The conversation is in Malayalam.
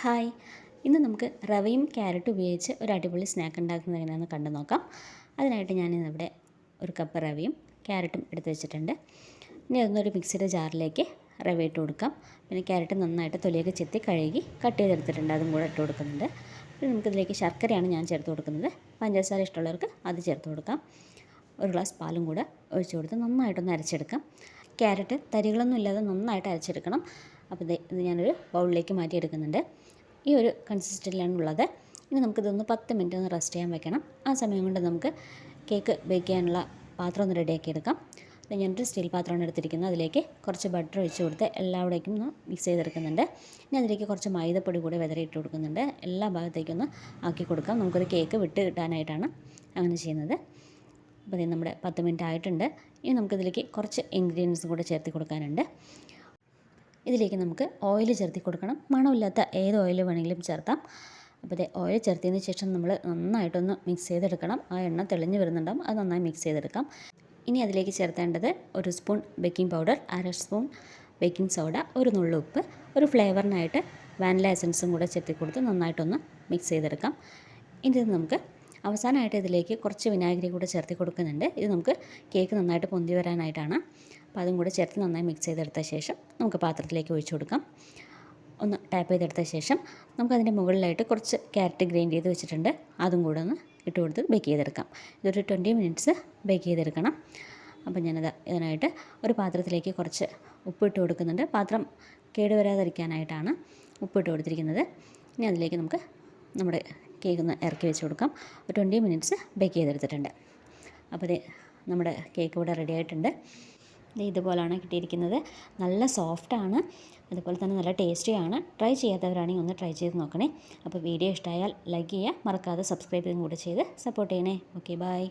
ഹായ്, ഇന്ന് നമുക്ക് റവയും ക്യാരറ്റും ഉപയോഗിച്ച് ഒരു അടിപൊളി സ്നാക്ക് ഉണ്ടാക്കുന്നത് എങ്ങനെയാണെന്ന് കണ്ടു നോക്കാം. അതിനായിട്ട് ഞാനിന്നിവിടെ ഒരു കപ്പ് റവയും ക്യാരറ്റും എടുത്ത് വെച്ചിട്ടുണ്ട്. ഇനി അതൊന്നൊരു മിക്സിയുടെ ജാറിലേക്ക് റവ ഇട്ട് കൊടുക്കാം. പിന്നെ ക്യാരറ്റ് നന്നായിട്ട് തൊലിയൊക്കെ ചെത്തി കഴുകി കട്ട് ചെയ്തെടുത്തിട്ടുണ്ട്, അതും കൂടെ ഇട്ട് കൊടുക്കുന്നുണ്ട്. പിന്നെ നമുക്കിതിലേക്ക് ശർക്കരയാണ് ഞാൻ ചേർത്ത് കൊടുക്കുന്നത്. പഞ്ചസാര ഇഷ്ടമുള്ളവർക്ക് അത് ചേർത്ത് കൊടുക്കാം. ഒരു ഗ്ലാസ് പാലും കൂടെ ഒഴിച്ച് കൊടുത്ത് നന്നായിട്ടൊന്ന് അരച്ചെടുക്കാം. ക്യാരറ്റ് തരികളൊന്നും ഇല്ലാതെ നന്നായിട്ട് അരച്ചെടുക്കണം. അപ്പോൾ ഇത് ഞാനൊരു ബൗളിലേക്ക് മാറ്റിയെടുക്കുന്നുണ്ട്. ഈ ഒരു കൺസിസ്റ്റൻസിലാണ് ഉള്ളത്. ഇനി നമുക്കിതൊന്ന് 10 മിനിറ്റ് ഒന്ന് റെസ്റ്റ് ചെയ്യാൻ വെക്കണം. ആ സമയം കൊണ്ട് നമുക്ക് കേക്ക് ബേക്ക് ചെയ്യാനുള്ള പാത്രം ഒന്ന് റെഡിയാക്കി എടുക്കാം. ഞാനൊരു സ്റ്റീൽ പാത്രമാണ് എടുത്തിരിക്കുന്നത്. അതിലേക്ക് കുറച്ച് ബട്ടർ ഒഴിച്ച് കൊടുത്ത് എല്ലാവിടേക്കും ഒന്ന് മിക്സ് ചെയ്തെടുക്കുന്നുണ്ട്. ഇനി അതിലേക്ക് കുറച്ച് മൈദപ്പൊടി കൂടെ വിതറിയിട്ട് കൊടുക്കുന്നുണ്ട്. എല്ലാ ഭാഗത്തേക്കൊന്ന് ആക്കി കൊടുക്കാം. നമുക്കൊരു കേക്ക് വിട്ട് കിട്ടാനായിട്ടാണ് അങ്ങനെ ചെയ്യുന്നത്. അപ്പോൾ ഇത് നമ്മുടെ 10 മിനിറ്റ് ആയിട്ടുണ്ട്. ഇനി നമുക്കിതിലേക്ക് കുറച്ച് ഇൻഗ്രീഡിയൻസും കൂടെ ചേർത്ത് കൊടുക്കാനുണ്ട്. ഇതിലേക്ക് നമുക്ക് ഓയിൽ ചേർത്തി കൊടുക്കണം. മണമില്ലാത്ത ഏത് ഓയിൽ വേണമെങ്കിലും ചേർത്താം. അപ്പോൾ ഇത് ഓയിൽ ചേർത്തതിന് ശേഷം നമ്മൾ നന്നായിട്ടൊന്ന് മിക്സ് ചെയ്തെടുക്കണം. ആ എണ്ണ തെളിഞ്ഞ് വരുന്നുണ്ടാകും, അത് നന്നായി മിക്സ് ചെയ്തെടുക്കാം. ഇനി അതിലേക്ക് ചേർത്തേണ്ടത് 1 spoon baking powder, 1/2 spoon baking soda, ഒരു നുള്ളു ഉപ്പ്, ഒരു ഫ്ലേവറിനായിട്ട് വാനില എസൻസും കൂടെ ചേർത്തി കൊടുത്ത് നന്നായിട്ടൊന്ന് മിക്സ് ചെയ്തെടുക്കാം. ഇനി നമുക്ക് അവസാനമായിട്ട് ഇതിലേക്ക് കുറച്ച് വിനാഗിരി കൂടെ ചേർത്ത് കൊടുക്കുന്നുണ്ട്. ഇത് നമുക്ക് കേക്ക് നന്നായിട്ട് പൊന്തി വരാനായിട്ടാണ്. അപ്പോൾ അതും കൂടെ ചേർത്ത് നന്നായി മിക്സ് ചെയ്തെടുത്ത ശേഷം നമുക്ക് പാത്രത്തിലേക്ക് ഒഴിച്ചു കൊടുക്കാം. ഒന്ന് ടാപ്പ് ചെയ്തെടുത്ത ശേഷം നമുക്കതിൻ്റെ മുകളിലായിട്ട് കുറച്ച് ക്യാരറ്റ് ഗ്രൈൻഡ് ചെയ്ത് വെച്ചിട്ടുണ്ട്, അതും കൂടെ ഒന്ന് ഇട്ട് കൊടുത്ത് ബേക്ക് ചെയ്തെടുക്കാം. ഇതൊരു 20 മിനിറ്റ്സ് ബേക്ക് ചെയ്തെടുക്കണം. അപ്പോൾ ഇതിനായിട്ട് ഒരു പാത്രത്തിലേക്ക് കുറച്ച് ഉപ്പിട്ട് കൊടുക്കുന്നുണ്ട്. പാത്രം കേടുവരാതിരിക്കാനായിട്ടാണ് ഉപ്പിട്ട് കൊടുത്തിരിക്കുന്നത്. ഇനി അതിലേക്ക് നമുക്ക് നമ്മുടെ കേക്ക് ഒന്ന് ഇറക്കി വെച്ച് കൊടുക്കാം. ഒരു 20 മിനിറ്റ്സ് ബേക്ക് ചെയ്തെടുത്തിട്ടുണ്ട്. അപ്പോൾ നമ്മുടെ കേക്ക് ഇവിടെ റെഡി ആയിട്ടുണ്ട്. ഇതുപോലാണ് കിട്ടിയിരിക്കുന്നത്. നല്ല സോഫ്റ്റാണ്, അതുപോലെ തന്നെ നല്ല ടേസ്റ്റിയാണ്. ട്രൈ ചെയ്യാത്തവരാണെങ്കിൽ ഒന്ന് ട്രൈ ചെയ്ത് നോക്കണേ. അപ്പോൾ വീഡിയോ ഇഷ്ടമായാൽ ലൈക്ക് ചെയ്യുക, മറക്കാതെ സബ്സ്ക്രൈബ് ചെയ്തും കൂടെ ചെയ്ത് സപ്പോർട്ട് ചെയ്യണേ. Okay, by.